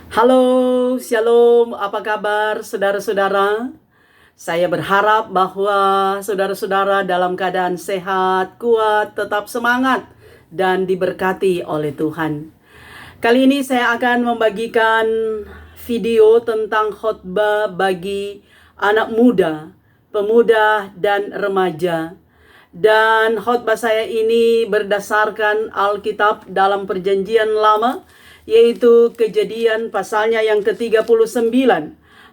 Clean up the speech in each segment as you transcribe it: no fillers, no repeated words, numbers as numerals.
Halo, Shalom, apa kabar saudara-saudara? Saya berharap bahwa saudara-saudara dalam keadaan sehat, kuat, tetap semangat, dan diberkati oleh Tuhan. Kali ini saya akan membagikan video tentang khotbah bagi anak muda, pemuda, dan remaja. Dan khotbah saya ini berdasarkan Alkitab dalam Perjanjian Lama, yaitu Kejadian pasalnya yang ke-39,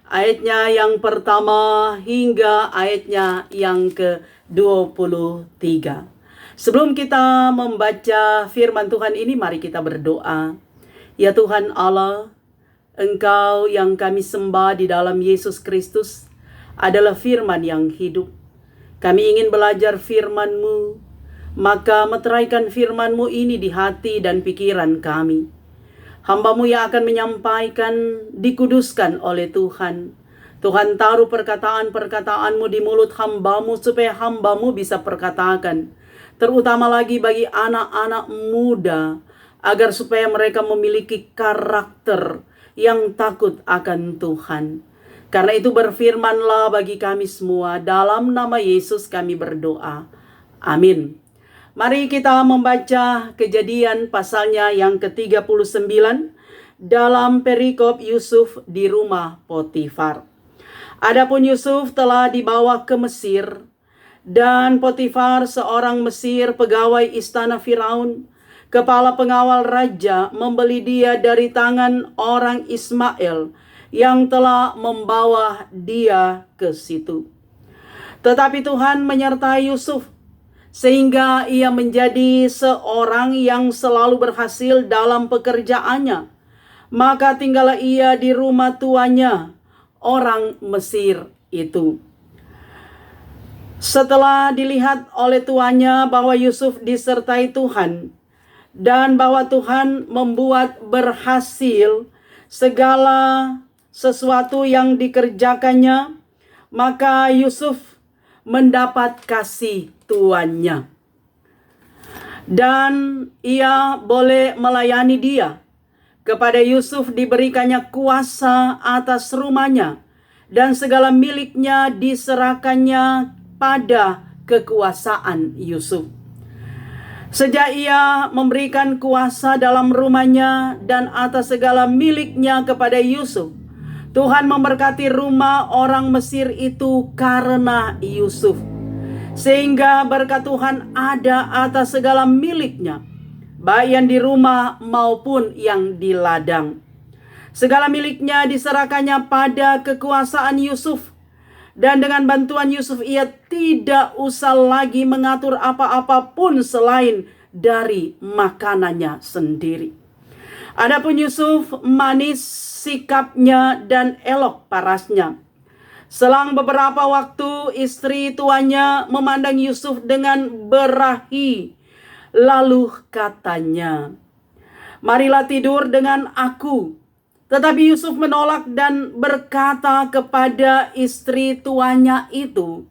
ayatnya yang pertama hingga ayatnya yang ke-23. Sebelum kita membaca firman Tuhan ini, mari kita berdoa. Ya Tuhan Allah, Engkau yang kami sembah di dalam Yesus Kristus adalah firman yang hidup. Kami ingin belajar firman-Mu, maka meteraikan firman-Mu ini di hati dan pikiran kami. Hamba-Mu yang akan menyampaikan dikuduskan oleh Tuhan. Tuhan taruh perkataan-perkataan-Mu di mulut hamba-Mu supaya hamba-Mu bisa perkatakan. Terutama lagi bagi anak-anak muda, agar supaya mereka memiliki karakter yang takut akan Tuhan. Karena itu berfirmanlah bagi kami semua, dalam nama Yesus kami berdoa. Amin. Mari kita membaca Kejadian pasalnya yang ke-39 dalam perikop Yusuf di rumah Potifar. Adapun Yusuf telah dibawa ke Mesir, dan Potifar seorang Mesir pegawai istana Firaun, kepala pengawal raja, membeli dia dari tangan orang Ismail yang telah membawa dia ke situ. Tetapi Tuhan menyertai Yusuf, sehingga ia menjadi seorang yang selalu berhasil dalam pekerjaannya. Maka tinggallah ia di rumah tuannya, orang Mesir itu. Setelah dilihat oleh tuannya bahwa Yusuf disertai Tuhan, dan bahwa Tuhan membuat berhasil segala sesuatu yang dikerjakannya, maka Yusuf mendapat kasih tuannya. Dan ia boleh melayani dia. Kepada Yusuf diberikannya kuasa atas rumahnya, dan segala miliknya diserahkannya pada kekuasaan Yusuf. Sejak ia memberikan kuasa dalam rumahnya dan atas segala miliknya kepada Yusuf, Tuhan memberkati rumah orang Mesir itu karena Yusuf. Sehingga berkat Tuhan ada atas segala miliknya, baik yang di rumah maupun yang di ladang. Segala miliknya diserahkannya pada kekuasaan Yusuf. Dan dengan bantuan Yusuf ia tidak usah lagi mengatur apa-apa pun selain dari makanannya sendiri. Adapun Yusuf manis sikapnya dan elok parasnya. Selang beberapa waktu istri tuannya memandang Yusuf dengan berahi. Lalu katanya, "Marilah tidur dengan aku." Tetapi Yusuf menolak dan berkata kepada istri tuannya itu,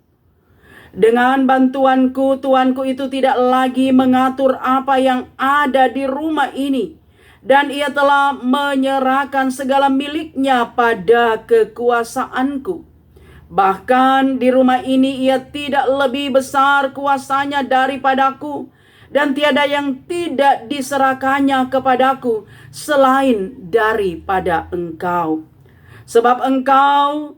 "Dengan bantuanku, tuanku itu tidak lagi mengatur apa yang ada di rumah ini. Dan ia telah menyerahkan segala miliknya pada kekuasaanku. Bahkan di rumah ini ia tidak lebih besar kuasanya daripadaku. Dan tiada yang tidak diserahkannya kepadaku selain daripada engkau. Sebab engkau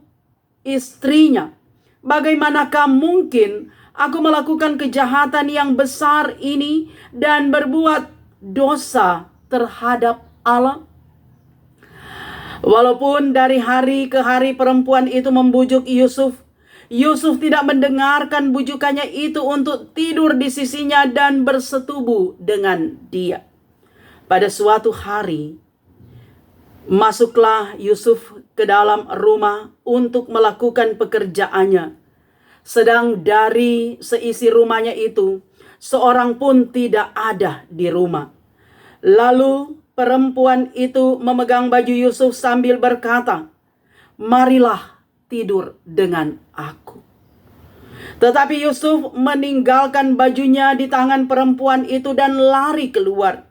istrinya. Bagaimanakah mungkin aku melakukan kejahatan yang besar ini dan berbuat dosa terhadap Allah?" Walaupun dari hari ke hari perempuan itu membujuk Yusuf, Yusuf tidak mendengarkan bujukannya itu untuk tidur di sisinya dan bersetubuh dengan dia. Pada suatu hari, masuklah Yusuf ke dalam rumah untuk melakukan pekerjaannya. Sedang dari seisi rumahnya itu, seorang pun tidak ada di rumah. Lalu perempuan itu memegang baju Yusuf sambil berkata, "Marilah tidur dengan aku." Tetapi Yusuf meninggalkan bajunya di tangan perempuan itu dan lari keluar.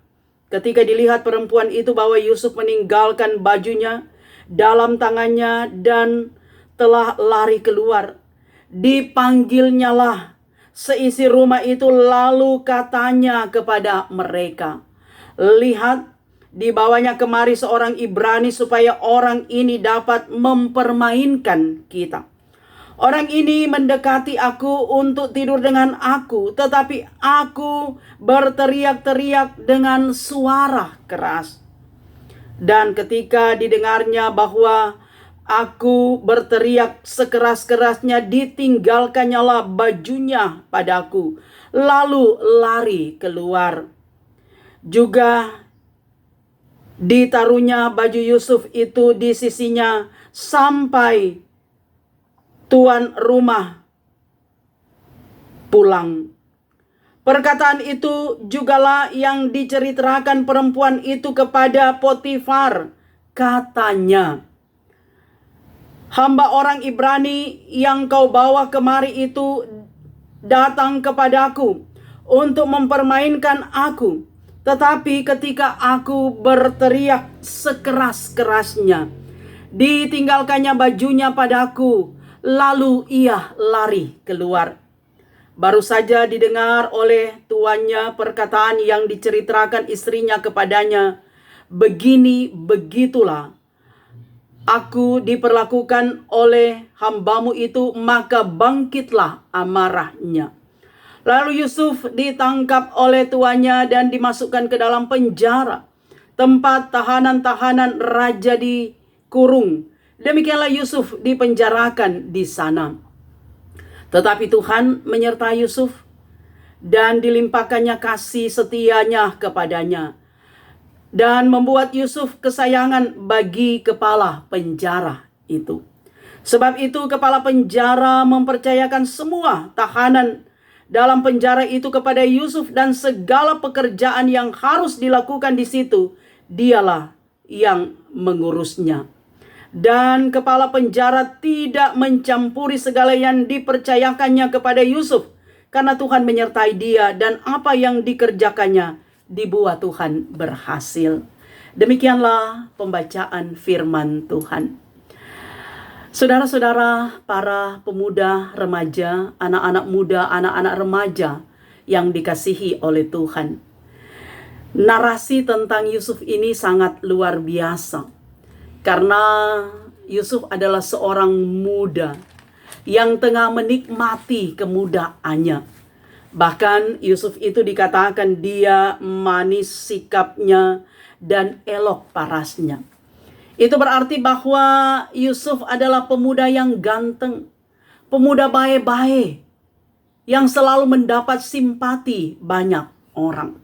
ketika dilihat perempuan itu bahwa Yusuf meninggalkan bajunya dalam tangannya dan telah lari keluar, dipanggilnyalah seisi rumah itu, lalu katanya kepada mereka, "Lihat, dibawanya kemari seorang Ibrani supaya orang ini dapat mempermainkan kita. Orang ini mendekati aku untuk tidur dengan aku, tetapi aku berteriak-teriak dengan suara keras. Dan ketika didengarnya bahwa aku berteriak sekeras-kerasnya, ditinggalkannyalah bajunya padaku, lalu lari keluar. Juga ditaruhnya baju Yusuf itu di sisinya sampai tuan rumah pulang." Perkataan itu jugalah yang diceritakan perempuan itu kepada Potifar. Katanya, "Hamba orang Ibrani yang kau bawa kemari itu datang kepadaku untuk mempermainkan aku. Tetapi ketika aku berteriak sekeras-kerasnya, ditinggalkannya bajunya padaku, lalu ia lari keluar." Baru saja didengar oleh tuannya perkataan yang diceritakan istrinya kepadanya, "Begini begitulah aku diperlakukan oleh hambamu itu," maka bangkitlah amarahnya. Lalu Yusuf ditangkap oleh tuannya dan dimasukkan ke dalam penjara, tempat tahanan-tahanan raja dikurung. Demikianlah Yusuf dipenjarakan di sana. Tetapi Tuhan menyertai Yusuf dan dilimpahkannya kasih setianya kepadanya, dan membuat Yusuf kesayangan bagi kepala penjara itu. Sebab itu kepala penjara mempercayakan semua tahanan dalam penjara itu kepada Yusuf, dan segala pekerjaan yang harus dilakukan di situ dialah yang mengurusnya. Dan kepala penjara tidak mencampuri segala yang dipercayakannya kepada Yusuf, karena Tuhan menyertai dia, dan apa yang dikerjakannya dibuat Tuhan berhasil. Demikianlah pembacaan firman Tuhan. Saudara-saudara, para pemuda, remaja, anak-anak muda, anak-anak remaja yang dikasihi oleh Tuhan. Narasi tentang Yusuf ini sangat luar biasa. Karena Yusuf adalah seorang muda yang tengah menikmati kemudaannya. Bahkan Yusuf itu dikatakan dia manis sikapnya dan elok parasnya. Itu berarti bahwa Yusuf adalah pemuda yang ganteng, pemuda baik-baik, yang selalu mendapat simpati banyak orang.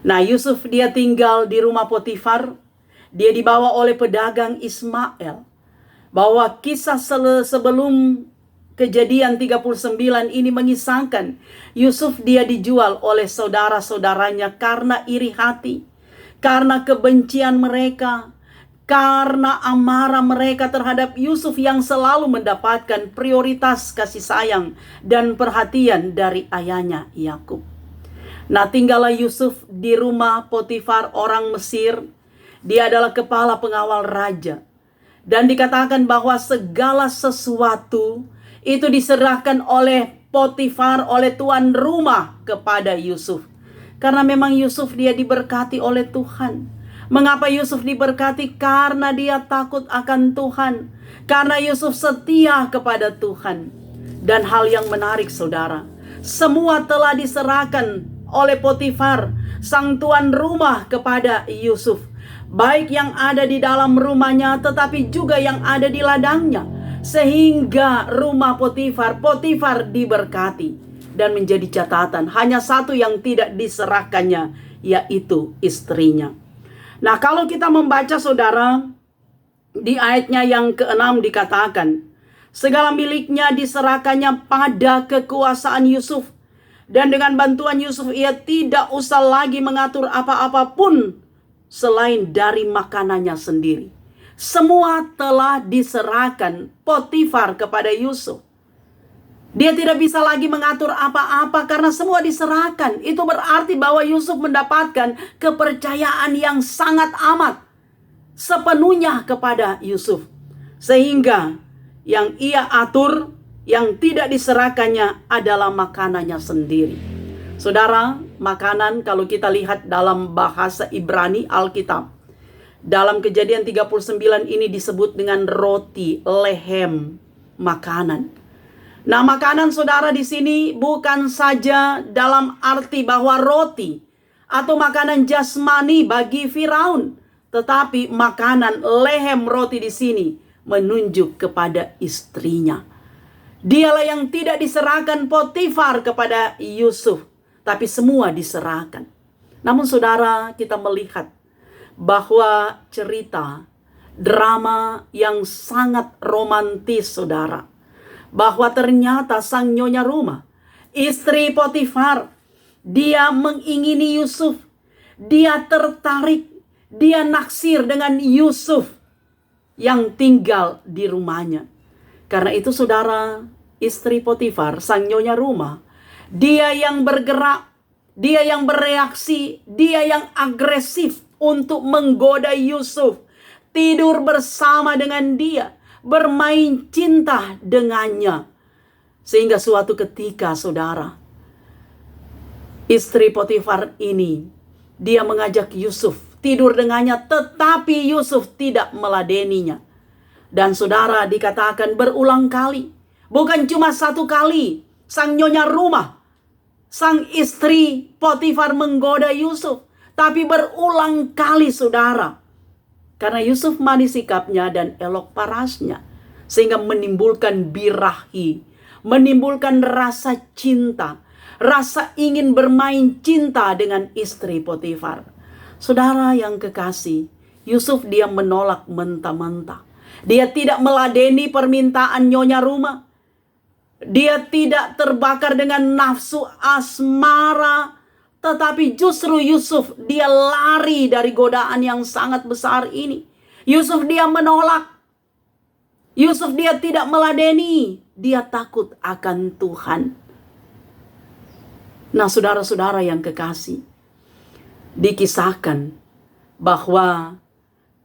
Nah, Yusuf dia tinggal di rumah Potifar. Dia dibawa oleh pedagang Ismail. Bahwa kisah sebelum Kejadian 39 ini mengisahkan Yusuf dia dijual oleh saudara-saudaranya karena iri hati, karena kebencian mereka, karena amarah mereka terhadap Yusuf yang selalu mendapatkan prioritas kasih sayang dan perhatian dari ayahnya Yakub. Nah, tinggallah Yusuf di rumah Potifar orang Mesir. Dia adalah kepala pengawal raja. Dan dikatakan bahwa segala sesuatu itu diserahkan oleh Potifar, oleh tuan rumah kepada Yusuf. Karena memang Yusuf dia diberkati oleh Tuhan. Mengapa Yusuf diberkati? Karena dia takut akan Tuhan. Karena Yusuf setia kepada Tuhan. Dan hal yang menarik saudara, semua telah diserahkan oleh Potifar, sang tuan rumah, kepada Yusuf. Baik yang ada di dalam rumahnya, tetapi juga yang ada di ladangnya. Sehingga rumah Potifar diberkati. Dan menjadi catatan, hanya satu yang tidak diserahkannya, yaitu istrinya. Nah, kalau kita membaca saudara, di ayatnya yang ke-6 dikatakan, segala miliknya diserahkannya pada kekuasaan Yusuf. Dan dengan bantuan Yusuf ia tidak usah lagi mengatur apa-apa pun selain dari makanannya sendiri. Semua telah diserahkan Potifar kepada Yusuf. Dia tidak bisa lagi mengatur apa-apa karena semua diserahkan. Itu berarti bahwa Yusuf mendapatkan kepercayaan yang sangat amat sepenuhnya kepada Yusuf. Sehingga yang ia atur, yang tidak diserahkannya adalah makanannya sendiri. Saudara, makanan kalau kita lihat dalam bahasa Ibrani Alkitab, dalam Kejadian 39 ini disebut dengan roti, lehem, makanan. Nah, makanan saudara di sini bukan saja dalam arti bahwa roti atau makanan jasmani bagi Firaun, tetapi makanan lehem roti di sini menunjuk kepada istrinya. Dialah yang tidak diserahkan Potifar kepada Yusuf, tapi semua diserahkan. Namun saudara, kita melihat bahwa cerita drama yang sangat romantis saudara. Bahwa ternyata sang nyonya rumah, istri Potifar, dia mengingini Yusuf. Dia tertarik, dia naksir dengan Yusuf yang tinggal di rumahnya. Karena itu saudara, istri Potifar, sang nyonya rumah, dia yang bergerak, dia yang bereaksi, dia yang agresif untuk menggoda Yusuf. Tidur bersama dengan dia, bermain cinta dengannya. Sehingga suatu ketika saudara, istri Potifar ini, dia mengajak Yusuf tidur dengannya, tetapi Yusuf tidak meladeninya. Dan saudara, dikatakan berulang kali, bukan cuma satu kali, sang nyonya rumah, sang istri Potifar menggoda Yusuf, tapi berulang kali saudara. Karena Yusuf manis sikapnya dan elok parasnya. Sehingga menimbulkan birahi. Menimbulkan rasa cinta. Rasa ingin bermain cinta dengan istri Potifar. Saudara yang kekasih, Yusuf dia menolak mentah-mentah. Dia tidak meladeni permintaan nyonya rumah. Dia tidak terbakar dengan nafsu asmara. Tetapi justru Yusuf dia lari dari godaan yang sangat besar ini. Yusuf dia menolak. Yusuf dia tidak meladeni. Dia takut akan Tuhan. Nah saudara-saudara yang kekasih, dikisahkan bahwa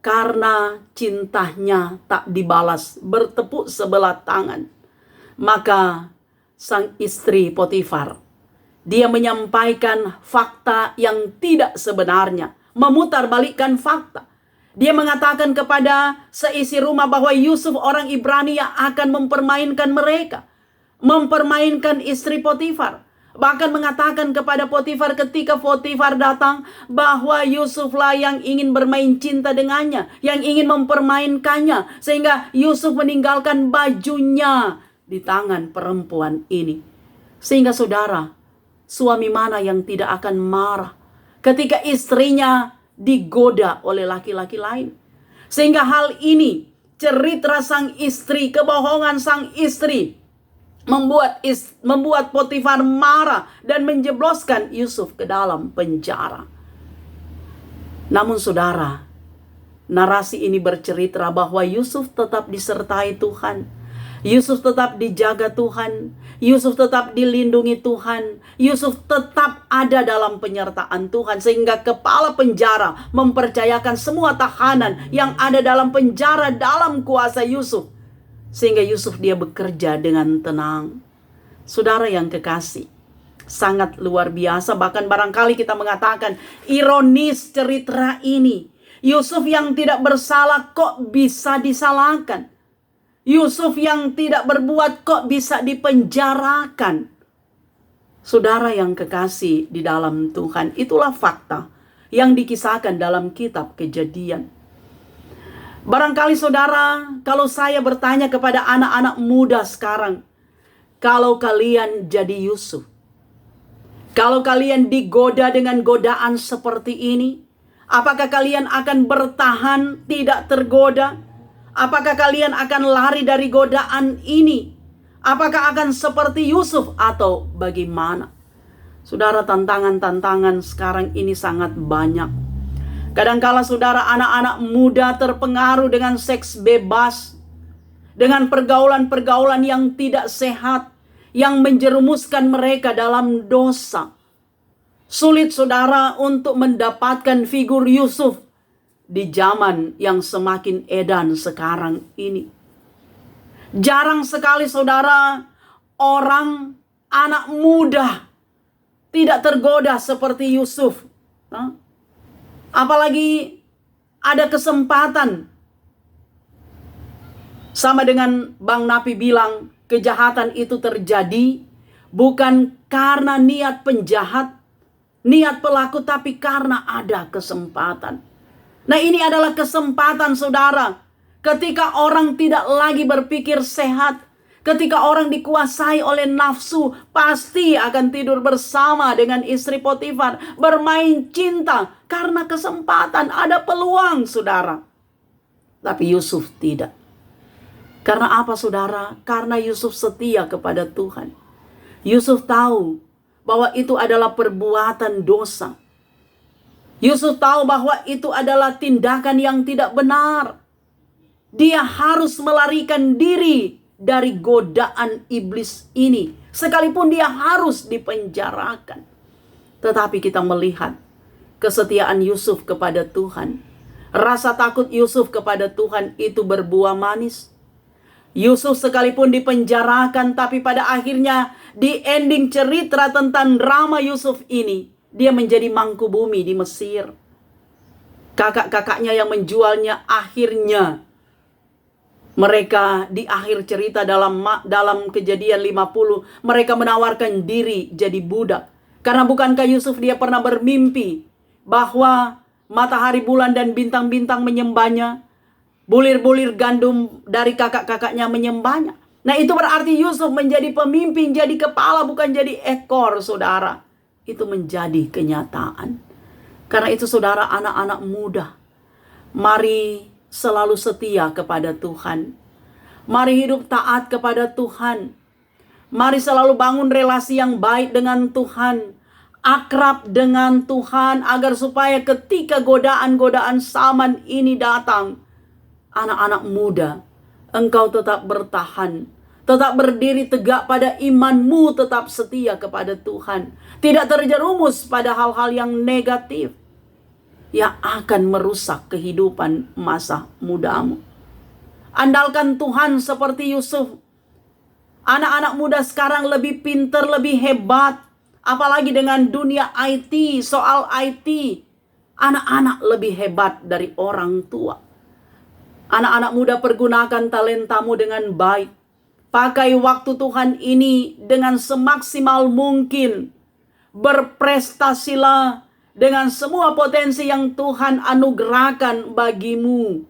karena cintanya tak dibalas bertepuk sebelah tangan, maka sang istri Potifar, dia menyampaikan fakta yang tidak sebenarnya. Memutarbalikkan fakta. Dia mengatakan kepada seisi rumah bahwa Yusuf orang Ibrani yang akan mempermainkan mereka. Mempermainkan istri Potifar. Bahkan mengatakan kepada Potifar ketika Potifar datang bahwa Yusuflah yang ingin bermain cinta dengannya. Yang ingin mempermainkannya. Sehingga Yusuf meninggalkan bajunya di tangan perempuan ini. Sehingga saudara, suami mana yang tidak akan marah ketika istrinya digoda oleh laki-laki lain. Sehingga hal ini, cerita sang istri, kebohongan sang istri, membuat Potifar marah dan menjebloskan Yusuf ke dalam penjara. Namun saudara, narasi ini bercerita bahwa Yusuf tetap disertai Tuhan. Yusuf tetap dijaga Tuhan. Yusuf tetap dilindungi Tuhan. Yusuf tetap ada dalam penyertaan Tuhan. Sehingga kepala penjara mempercayakan semua tahanan yang ada dalam penjara dalam kuasa Yusuf. Sehingga Yusuf dia bekerja dengan tenang. Saudara yang kekasih, sangat luar biasa. Bahkan barangkali kita mengatakan ironis cerita ini. Yusuf yang tidak bersalah kok bisa disalahkan. Yusuf yang tidak berbuat kok bisa dipenjarakan. Saudara yang kekasih di dalam Tuhan, itulah fakta yang dikisahkan dalam kitab Kejadian. Barangkali saudara, kalau saya bertanya kepada anak-anak muda sekarang, kalau kalian jadi Yusuf, kalau kalian digoda dengan godaan seperti ini, apakah kalian akan bertahan tidak tergoda? Apakah kalian akan lari dari godaan ini? Apakah akan seperti Yusuf atau bagaimana? Saudara, tantangan-tantangan sekarang ini sangat banyak. Kadangkala saudara, anak-anak muda terpengaruh dengan seks bebas, dengan pergaulan-pergaulan yang tidak sehat, yang menjerumuskan mereka dalam dosa. Sulit saudara untuk mendapatkan figur Yusuf di zaman yang semakin edan sekarang ini. Jarang sekali saudara orang anak muda tidak tergoda seperti Yusuf. Apalagi ada kesempatan. Sama dengan Bang Napi bilang, kejahatan itu terjadi bukan karena niat penjahat, niat pelaku, tapi karena ada kesempatan. Nah, ini adalah kesempatan saudara. Ketika orang tidak lagi berpikir sehat, ketika orang dikuasai oleh nafsu, pasti akan tidur bersama dengan istri Potifar, bermain cinta karena kesempatan, ada peluang saudara. Tapi Yusuf tidak. Karena apa saudara? Karena Yusuf setia kepada Tuhan. Yusuf tahu bahwa itu adalah perbuatan dosa. Yusuf tahu bahwa itu adalah tindakan yang tidak benar. Dia harus melarikan diri dari godaan iblis ini. Sekalipun dia harus dipenjarakan. Tetapi kita melihat kesetiaan Yusuf kepada Tuhan. Rasa takut Yusuf kepada Tuhan itu berbuah manis. Yusuf sekalipun dipenjarakan, tapi pada akhirnya di ending cerita tentang drama Yusuf ini, dia menjadi mangkubumi di Mesir. Kakak-kakaknya yang menjualnya akhirnya mereka di akhir cerita dalam Kejadian 50, mereka menawarkan diri jadi budak. Karena bukankah Yusuf dia pernah bermimpi bahwa matahari, bulan, dan bintang-bintang menyembahnya? Bulir-bulir gandum dari kakak-kakaknya menyembahnya. Nah, itu berarti Yusuf menjadi pemimpin, jadi kepala, bukan jadi ekor, saudara. Itu menjadi kenyataan. Karena itu saudara, anak-anak muda, mari selalu setia kepada Tuhan. Mari hidup taat kepada Tuhan. Mari selalu bangun relasi yang baik dengan Tuhan. Akrab dengan Tuhan, agar supaya ketika godaan-godaan zaman ini datang, anak-anak muda, engkau tetap bertahan, tetap berdiri tegak pada imanmu, tetap setia kepada Tuhan. Tidak terjerumus pada hal-hal yang negatif yang akan merusak kehidupan masa mudamu. Andalkan Tuhan seperti Yusuf. Anak-anak muda sekarang lebih pintar, lebih hebat. Apalagi dengan dunia IT, soal IT. Anak-anak lebih hebat dari orang tua. Anak-anak muda, pergunakan talentamu dengan baik. Pakai waktu Tuhan ini dengan semaksimal mungkin. Berprestasilah dengan semua potensi yang Tuhan anugerahkan bagimu.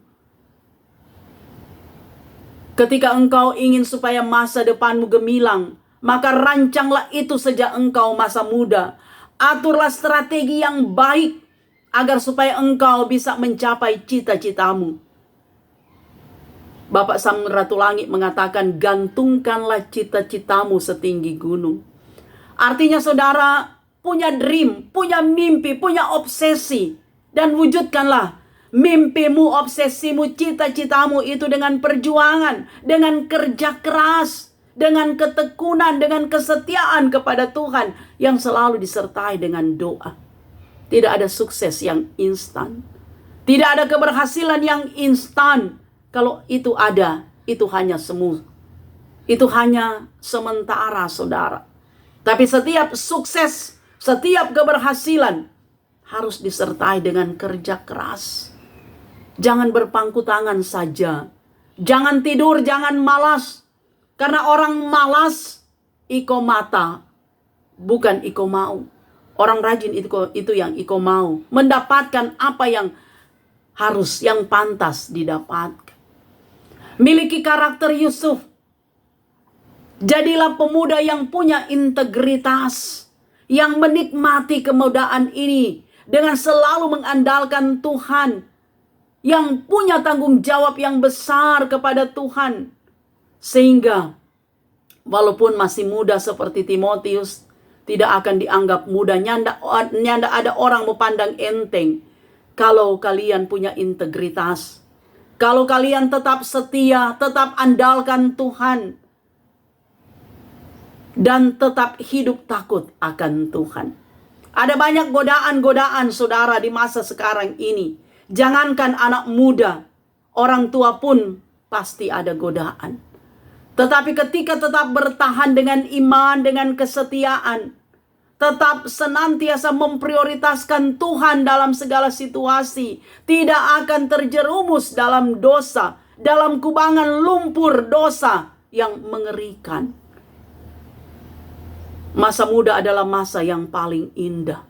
Ketika engkau ingin supaya masa depanmu gemilang, maka rancanglah itu sejak engkau masa muda. Aturlah strategi yang baik agar supaya engkau bisa mencapai cita-citamu. Bapak Samratulangit mengatakan, gantungkanlah cita-citamu setinggi gunung. Artinya saudara, punya dream, punya mimpi, punya obsesi. Dan wujudkanlah mimpimu, obsesimu, cita-citamu itu dengan perjuangan, dengan kerja keras, dengan ketekunan, dengan kesetiaan kepada Tuhan yang selalu disertai dengan doa. Tidak ada sukses yang instan. Tidak ada keberhasilan yang instan. Kalau itu ada, itu hanya semu. Itu hanya sementara, saudara. Tapi setiap sukses, setiap keberhasilan harus disertai dengan kerja keras. Jangan berpangku tangan saja. Jangan tidur, jangan malas. Karena orang malas, iko mata, bukan iko mau. Orang rajin itu yang iko mau. Mendapatkan apa yang harus, yang pantas didapatkan. Miliki karakter Yusuf. Jadilah pemuda yang punya integritas, yang menikmati kemudahan ini dengan selalu mengandalkan Tuhan, yang punya tanggung jawab yang besar kepada Tuhan. Sehingga walaupun masih muda seperti Timotius, tidak akan dianggap muda. Nyanda ada orang memandang enteng kalau kalian punya integritas. Kalau kalian tetap setia, tetap andalkan Tuhan. dan tetap hidup takut akan Tuhan. Ada banyak godaan-godaan saudara di masa sekarang ini. Jangankan anak muda, orang tua pun pasti ada godaan. Tetapi ketika tetap bertahan dengan iman, dengan kesetiaan, tetap senantiasa memprioritaskan Tuhan dalam segala situasi, tidak akan terjerumus dalam dosa, dalam kubangan lumpur dosa yang mengerikan. Masa muda adalah masa yang paling indah.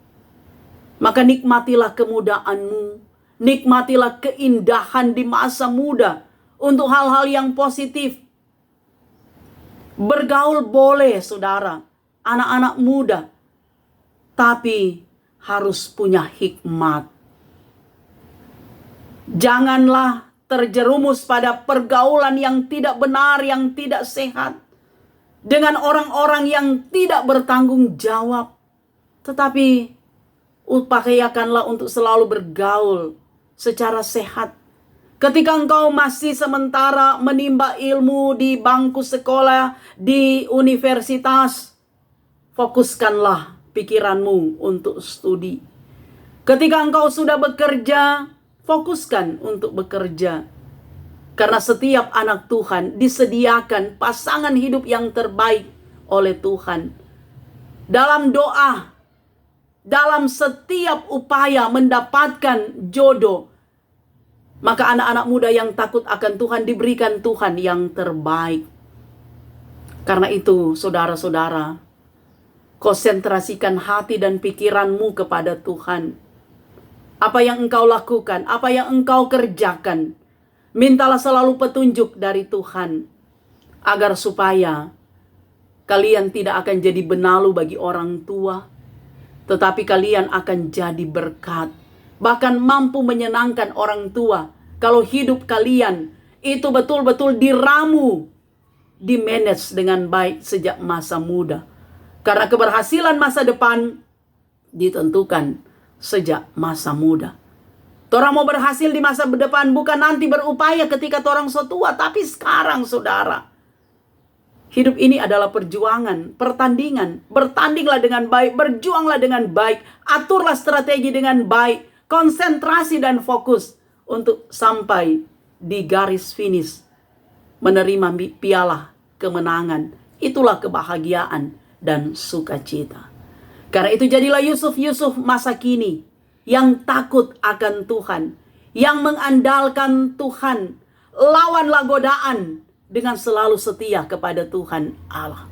Maka nikmatilah kemudaanmu, nikmatilah keindahan di masa muda untuk hal-hal yang positif. Bergaul boleh saudara, anak-anak muda, tapi harus punya hikmat. Janganlah terjerumus pada pergaulan yang tidak benar, yang tidak sehat, dengan orang-orang yang tidak bertanggung jawab. Tetapi upayakanlah untuk selalu bergaul secara sehat. Ketika engkau masih sementara menimba ilmu di bangku sekolah, di universitas, fokuskanlah pikiranmu untuk studi. Ketika engkau sudah bekerja, fokuskan untuk bekerja. Karena setiap anak Tuhan disediakan pasangan hidup yang terbaik oleh Tuhan. Dalam doa, dalam setiap upaya mendapatkan jodoh, maka anak-anak muda yang takut akan Tuhan diberikan Tuhan yang terbaik. Karena itu saudara-saudara, konsentrasikan hati dan pikiranmu kepada Tuhan. Apa yang engkau lakukan, apa yang engkau kerjakan, mintalah selalu petunjuk dari Tuhan. Agar supaya kalian tidak akan jadi benalu bagi orang tua, tetapi kalian akan jadi berkat. Bahkan mampu menyenangkan orang tua. Kalau hidup kalian itu betul-betul diramu, dimanage dengan baik sejak masa muda. Karena keberhasilan masa depan ditentukan sejak masa muda. Torang mau berhasil di masa depan bukan nanti berupaya ketika torang so tua, tapi sekarang saudara. Hidup ini adalah perjuangan, pertandingan. Bertandinglah dengan baik, berjuanglah dengan baik, aturlah strategi dengan baik. Konsentrasi dan fokus untuk sampai di garis finish, menerima piala kemenangan. Itulah kebahagiaan dan sukacita. Karena itu jadilah Yusuf masa kini yang takut akan Tuhan, yang mengandalkan Tuhan. Lawanlah godaan dengan selalu setia kepada Tuhan Allah.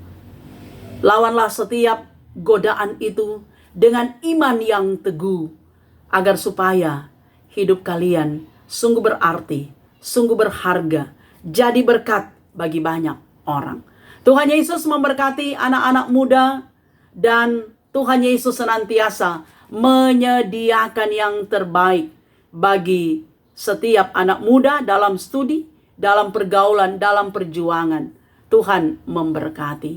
Lawanlah setiap godaan itu dengan iman yang teguh. Agar supaya hidup kalian sungguh berarti, sungguh berharga, jadi berkat bagi banyak orang. Tuhan Yesus memberkati anak-anak muda, dan Tuhan Yesus senantiasa menyediakan yang terbaik bagi setiap anak muda dalam studi, dalam pergaulan, dalam perjuangan. Tuhan memberkati.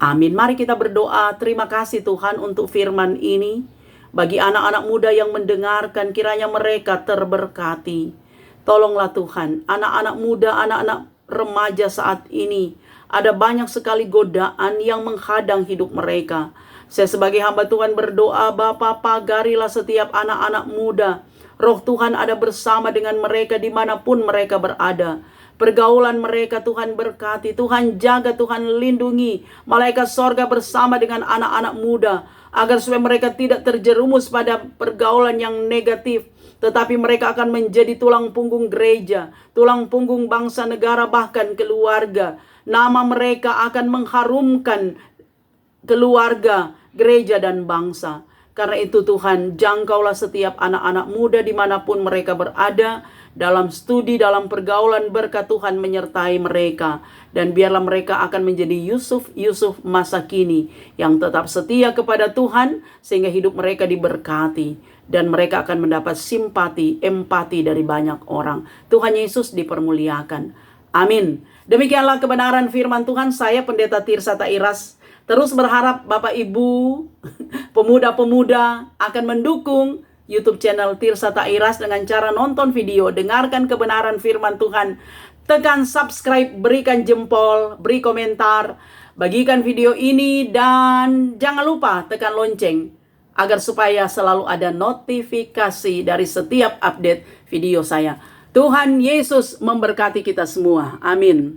Amin. Mari kita berdoa. Terima kasih Tuhan untuk firman ini. Bagi anak-anak muda yang mendengarkan, kiranya mereka terberkati. Tolonglah Tuhan, anak-anak muda, anak-anak remaja saat ini, ada banyak sekali godaan yang menghadang hidup mereka. Saya sebagai hamba Tuhan berdoa, Bapa, pagarilah setiap anak-anak muda. Roh Tuhan ada bersama dengan mereka dimanapun mereka berada. Pergaulan mereka Tuhan berkati, Tuhan jaga, Tuhan lindungi. Malaikat sorga bersama dengan anak-anak muda, agar supaya mereka tidak terjerumus pada pergaulan yang negatif, tetapi mereka akan menjadi tulang punggung gereja, tulang punggung bangsa, negara, bahkan keluarga. Nama mereka akan mengharumkan keluarga, gereja, dan bangsa. Karena itu Tuhan, jangkaulah setiap anak-anak muda dimanapun mereka berada, dalam studi, dalam pergaulan, berkat Tuhan menyertai mereka. Dan biarlah mereka akan menjadi Yusuf masa kini yang tetap setia kepada Tuhan, sehingga hidup mereka diberkati. Dan mereka akan mendapat simpati, empati dari banyak orang. Tuhan Yesus dipermuliakan. Amin. Demikianlah kebenaran firman Tuhan. Saya Pendeta Tirsa Tairas terus berharap Bapak Ibu, pemuda-pemuda akan mendukung YouTube channel Tirsa Tairas dengan cara nonton video, dengarkan kebenaran firman Tuhan, tekan subscribe, berikan jempol, beri komentar, bagikan video ini, dan jangan lupa tekan lonceng agar supaya selalu ada notifikasi dari setiap update video saya. Tuhan Yesus memberkati kita semua. Amin.